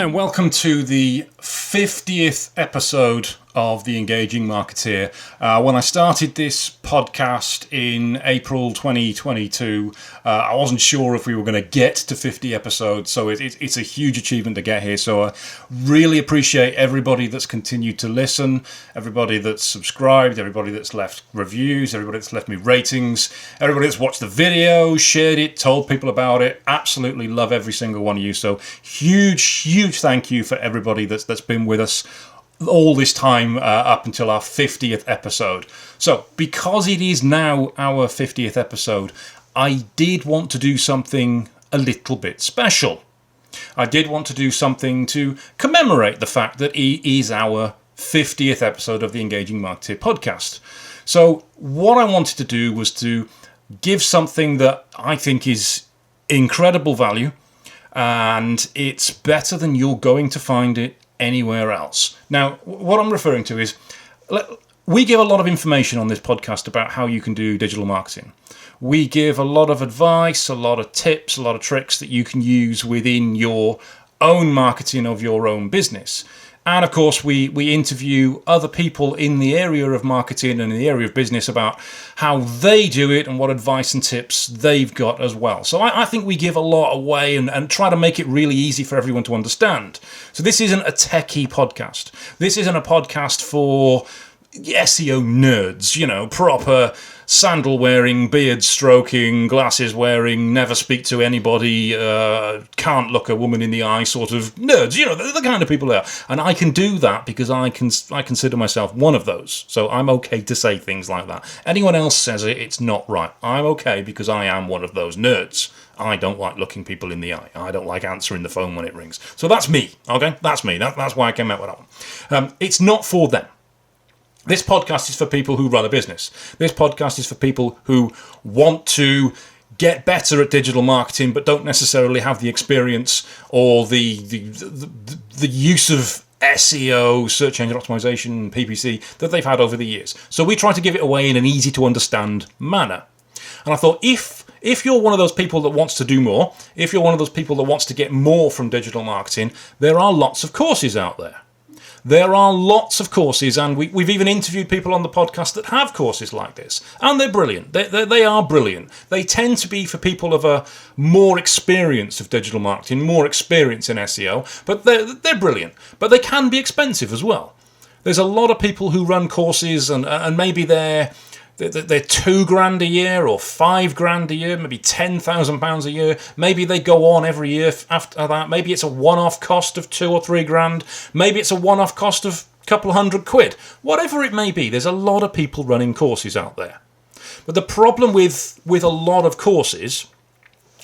and welcome to the 50th episode of the Engaging Marketeer. When I started this podcast in April 2022, I wasn't sure if we were going to get to 50 episodes, so it's a huge achievement to get here. So I really appreciate everybody that's continued to listen, everybody that's subscribed, everybody that's left reviews, everybody that's left me ratings, everybody that's watched the video, shared it, told people about it. Absolutely love every single one of you. So huge thank you for everybody that's been with us all this time up until our 50th episode. So because it is now our 50th episode, I did want to do something a little bit special. I did want to do something to commemorate the fact that it is our 50th episode of the Engaging Marketeer podcast. So what I wanted to do was to give something that I think is incredible value, and it's better than you're going to find it anywhere else. Now, what I'm referring to is, we give a lot of information on this podcast about how you can do digital marketing. We give a lot of advice, a lot of tips, a lot of tricks that you can use within your own marketing of your own business. And of course, we interview other people in the area of marketing and in the area of business about how they do it and what advice and tips they've got as well. So I think we give a lot away and try to make it really easy for everyone to understand. So this isn't a techie podcast. This isn't a podcast for SEO nerds, proper sandal wearing, beard stroking, glasses wearing, never speak to anybody, can't look a woman in the eye sort of nerds. The kind of people they are. And I can do that because I consider myself one of those. So I'm okay to say things like that. Anyone else says it, it's not right. I'm okay because I am one of those nerds. I don't like looking people in the eye. I don't like answering the phone when it rings. So that's me, okay? That's me. That's why I came out with that one. It's not for them. This podcast is for people who run a business. This podcast is for people who want to get better at digital marketing but don't necessarily have the experience or the use of SEO, search engine optimization, PPC, that they've had over the years. So we try to give it away in an easy to understand manner. And I thought if you're one of those people that wants to do more, if you're one of those people that wants to get more from digital marketing, there are lots of courses out there. There are lots of courses, and we've even interviewed people on the podcast that have courses like this, and they're brilliant. They are brilliant. They tend to be for people of a more experience of digital marketing, more experience in SEO, but they're brilliant. But they can be expensive as well. There's a lot of people who run courses, and maybe they're $2,000 a year or $5,000 a year, maybe £10,000 a year. Maybe they go on every year after that. Maybe it's a one-off cost of $2,000 or $3,000. Maybe it's a one-off cost of a couple of £100. Whatever it may be, there's a lot of people running courses out there. But the problem with a lot of courses,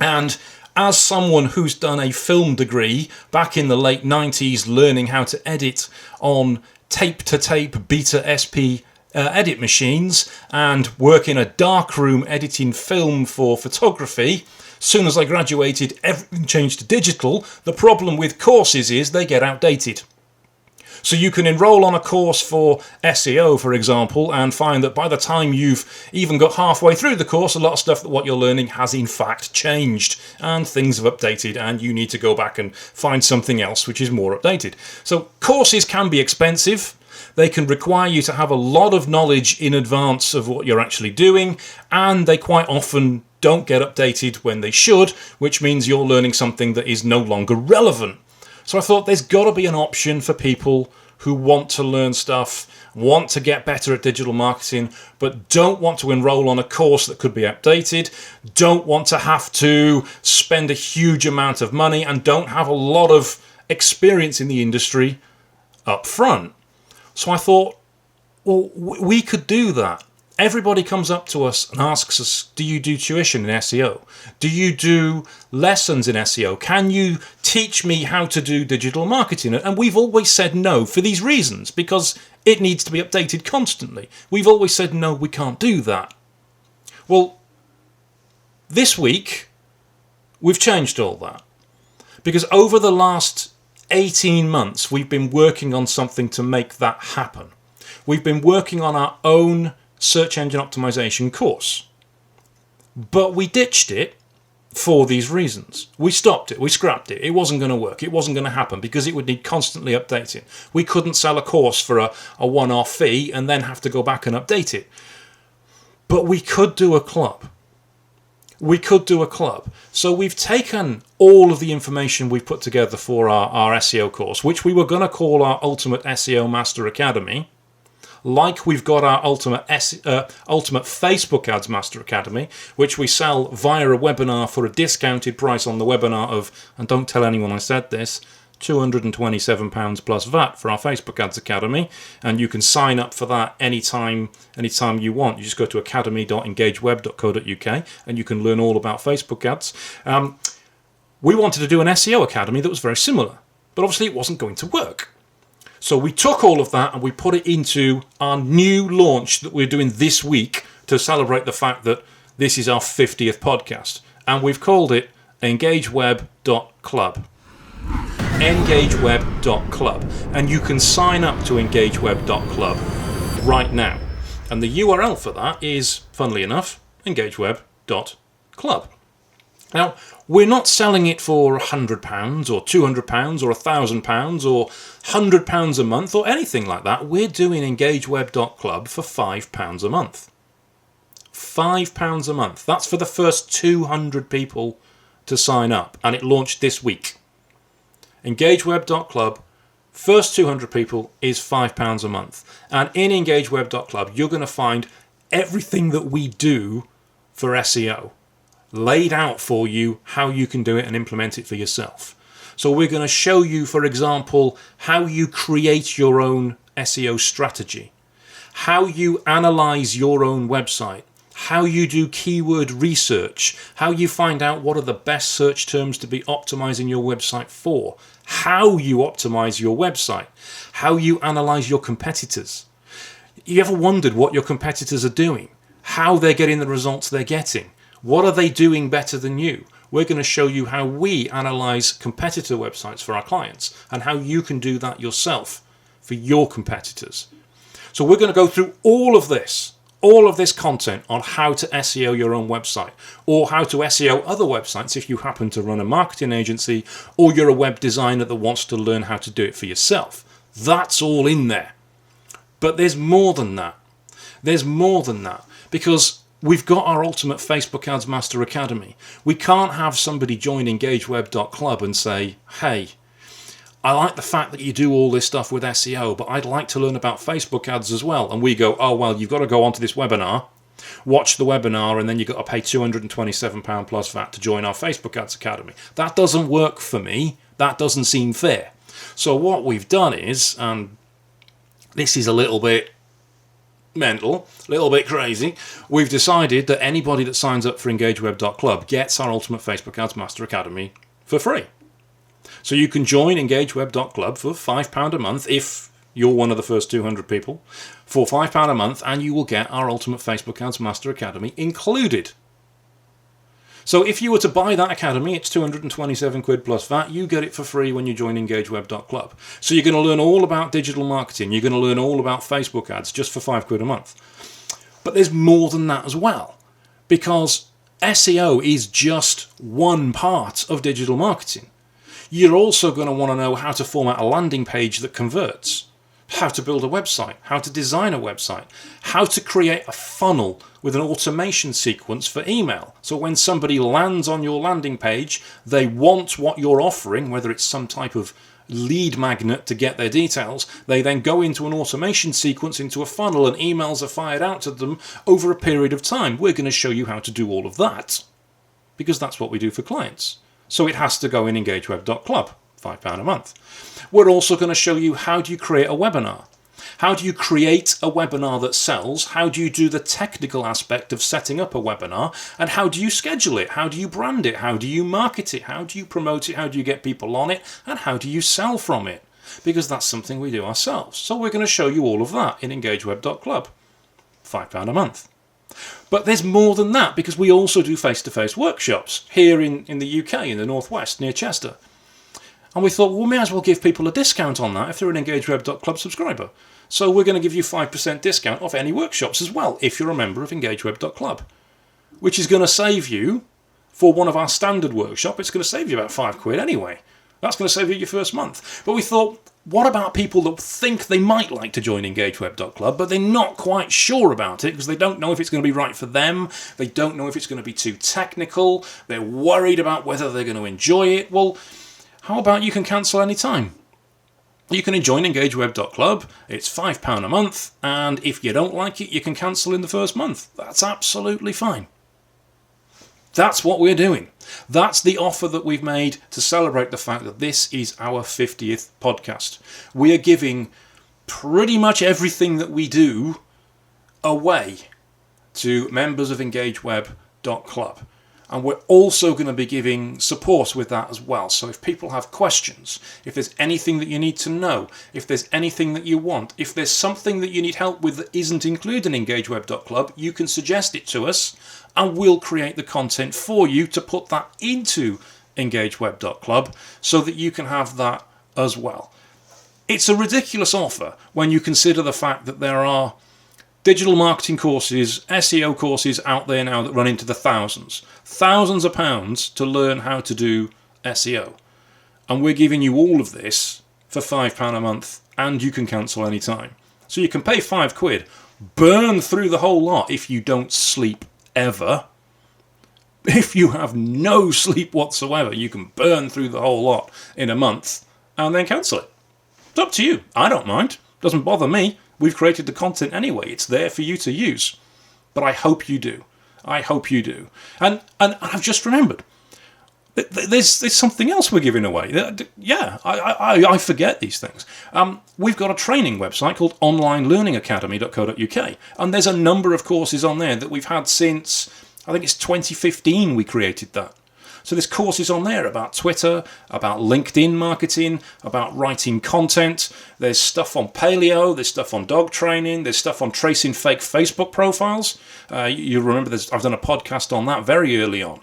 and as someone who's done a film degree back in the late 90s learning how to edit on tape-to-tape Beta SP edit machines and work in a darkroom editing film for photography. As soon as I graduated, everything changed to digital. The problem with courses is they get outdated. So you can enroll on a course for SEO, for example, and find that by the time you've even got halfway through the course, a lot of stuff that what you're learning has in fact changed and things have updated, and you need to go back and find something else which is more updated. So courses can be expensive. They can require you to have a lot of knowledge in advance of what you're actually doing, and they quite often don't get updated when they should, which means you're learning something that is no longer relevant. So I thought there's got to be an option for people who want to learn stuff, want to get better at digital marketing, but don't want to enroll on a course that could be outdated, don't want to have to spend a huge amount of money, and don't have a lot of experience in the industry up front. So I thought, well, we could do that. Everybody comes up to us and asks us, do you do tuition in SEO? Do you do lessons in SEO? Can you teach me how to do digital marketing? And we've always said no for these reasons, because it needs to be updated constantly. We've always said, no, we can't do that. Well, this week, we've changed all that. Because over the last 18 months, we've been working on something to make that happen. We've been working on our own search engine optimization course. But we ditched it for these reasons. We stopped it, we scrapped it. It wasn't going to work, it wasn't going to happen because it would need constantly updating. We couldn't sell a course for a one-off fee and then have to go back and update it. But we could do a club. We could do a club. So we've taken all of the information we've put together for our SEO course, which we were going to call our Ultimate SEO Master Academy, like we've got our Ultimate Facebook Ads Master Academy, which we sell via a webinar for a discounted price on the webinar of, and don't tell anyone I said this, £227 plus VAT for our Facebook Ads Academy, and you can sign up for that anytime you want. You just go to academy.EngageWeb.Co.uk and you can learn all about Facebook ads. We wanted to do an SEO Academy that was very similar, but obviously it wasn't going to work. So we took all of that and we put it into our new launch that we're doing this week to celebrate the fact that this is our 50th podcast, and we've called it EngageWeb.Club. EngageWeb.Club, and you can sign up to EngageWeb.Club right now, and the URL for that is, funnily enough, EngageWeb.Club. Now, we're not selling it for £100 or £200 or £1,000 or £100 a month or anything like that. We're doing EngageWeb.Club for £5 a month. £5 a month. That's for the first 200 people to sign up, and it launched this week. EngageWeb.Club, first 200 people is £5 a month. And in EngageWeb.Club, you're going to find everything that we do for SEO laid out for you, how you can do it and implement it for yourself. So we're going to show you, for example, how you create your own SEO strategy, how you analyze your own website, how you do keyword research, how you find out what are the best search terms to be optimizing your website for, how you optimize your website, how you analyze your competitors. You ever wondered what your competitors are doing? How they're getting the results they're getting? What are they doing better than you? We're going to show you how we analyze competitor websites for our clients and how you can do that yourself for your competitors. So we're going to go through all of this content on how to SEO your own website, or how to SEO other websites if you happen to run a marketing agency or you're a web designer that wants to learn how to do it for yourself. That's all in there. But there's more than that. There's more than that, because we've got our Ultimate Facebook Ads Master Academy. We can't have somebody join EngageWeb.Club and say, hey, I like the fact that you do all this stuff with SEO, but I'd like to learn about Facebook ads as well. And we go, oh, well, you've got to go onto this webinar, watch the webinar, and then you've got to pay £227 plus VAT to join our Facebook Ads Academy. That doesn't work for me. That doesn't seem fair. So what we've done is, and this is a little bit mental, a little bit crazy, we've decided that anybody that signs up for EngageWeb.Club gets our Ultimate Facebook Ads Master Academy for free. So you can join EngageWeb.Club for £5 a month if you're one of the first 200 people, for £5 a month, and you will get our Ultimate Facebook Ads Master Academy included. So if you were to buy that academy, it's £227 plus VAT. You get it for free when you join EngageWeb.Club. So you're going to learn all about digital marketing. You're going to learn all about Facebook ads just for £5 a month. But there's more than that as well, because SEO is just one part of digital marketing. You're also going to want to know how to format a landing page that converts, how to build a website, how to design a website, how to create a funnel with an automation sequence for email. So when somebody lands on your landing page, they want what you're offering, whether it's some type of lead magnet to get their details. They then go into an automation sequence, into a funnel, and emails are fired out to them over a period of time. We're going to show you how to do all of that, because that's what we do for clients. So it has to go in EngageWeb.Club, £5 a month. We're also going to show you how do you create a webinar. How do you create a webinar that sells? How do you do the technical aspect of setting up a webinar? And how do you schedule it? How do you brand it? How do you market it? How do you promote it? How do you get people on it? And how do you sell from it? Because that's something we do ourselves. So we're going to show you all of that in EngageWeb.Club, £5 a month. But there's more than that, because we also do face-to-face workshops here in the UK, in the Northwest, near Chester. And we thought, well, we may as well give people a discount on that if they're an EngageWeb.Club subscriber. So we're going to give you 5% discount off any workshops as well, if you're a member of EngageWeb.Club, which is going to save you for one of our standard workshop, it's going to save you about £5 anyway. That's going to save you your first month. But we thought, what about people that think they might like to join EngageWeb.Club, but they're not quite sure about it because they don't know if it's going to be right for them, they don't know if it's going to be too technical, they're worried about whether they're going to enjoy it. Well, how about you can cancel any time? You can join EngageWeb.Club, it's £5 a month, and if you don't like it, you can cancel in the first month. That's absolutely fine. That's what we're doing. That's the offer that we've made to celebrate the fact that this is our 50th podcast. We are giving pretty much everything that we do away to members of EngageWeb.Club. And we're also going to be giving support with that as well. So if people have questions, if there's anything that you need to know, if there's anything that you want, if there's something that you need help with that isn't included in EngageWeb.Club, you can suggest it to us and we'll create the content for you to put that into EngageWeb.Club so that you can have that as well. It's a ridiculous offer when you consider the fact that there are digital marketing courses, SEO courses out there now that run into the thousands. Thousands of pounds to learn how to do SEO. And we're giving you all of this for £5 a month and you can cancel any time. So you can pay £5, burn through the whole lot if you don't sleep ever. If you have no sleep whatsoever, you can burn through the whole lot in a month and then cancel it. It's up to you. I don't mind. Doesn't bother me. We've created the content anyway. It's there for you to use. But I hope you do. I hope you do. And I've just remembered. There's something else we're giving away. Yeah, I forget these things. We've got a training website called onlinelearningacademy.co.uk. And there's a number of courses on there that we've had since, I think it's 2015 we created that. So there's courses on there about Twitter, about LinkedIn marketing, about writing content. There's stuff on paleo, there's stuff on dog training, there's stuff on tracing fake Facebook profiles. You remember I've done a podcast on that very early on.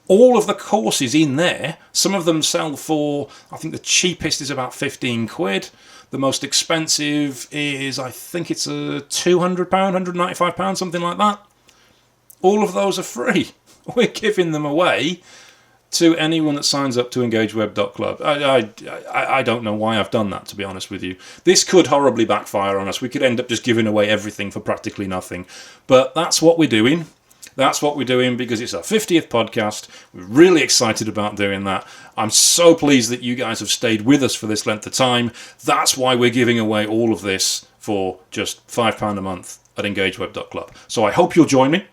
All of the courses in there, some of them sell for, I think the cheapest is about £15. The most expensive is, I think it's a £200, £195, something like that. All of those are free. We're giving them away to anyone that signs up to EngageWeb.Club. I don't know why I've done that, to be honest with you. This could horribly backfire on us. We could end up just giving away everything for practically nothing. But that's what we're doing. That's what we're doing because it's our 50th podcast. We're really excited about doing that. I'm so pleased that you guys have stayed with us for this length of time. That's why we're giving away all of this for just £5 a month at EngageWeb.Club. So I hope you'll join me.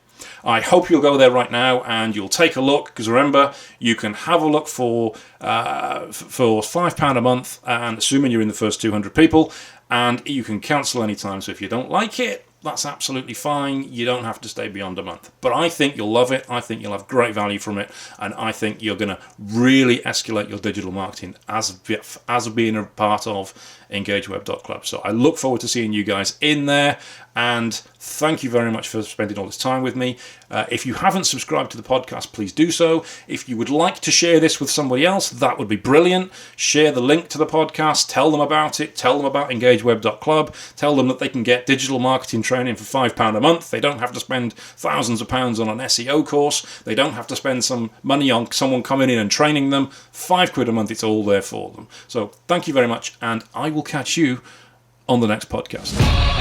I hope you'll go there right now and you'll take a look, because remember, you can have a look for £5 a month, and assuming you're in the first 200 people, and you can cancel anytime. So if you don't like it, that's absolutely fine. You don't have to stay beyond a month. But I think you'll love it. I think you'll have great value from it. And I think you're going to really escalate your digital marketing as being a part of EngageWeb.Club. So I look forward to seeing you guys in there. And thank you very much for spending all this time with me. If you haven't subscribed to the podcast, please do so. If you would like to share this with somebody else, that would be brilliant. Share the link to the podcast. Tell them about it. Tell them about EngageWeb.Club. Tell them that they can get digital marketing training for £5 a month. They don't have to spend thousands of pounds on an SEO course. They don't have to spend some money on someone coming in and training them. £5 a month, it's all there for them. So thank you very much, and I will catch you on the next podcast.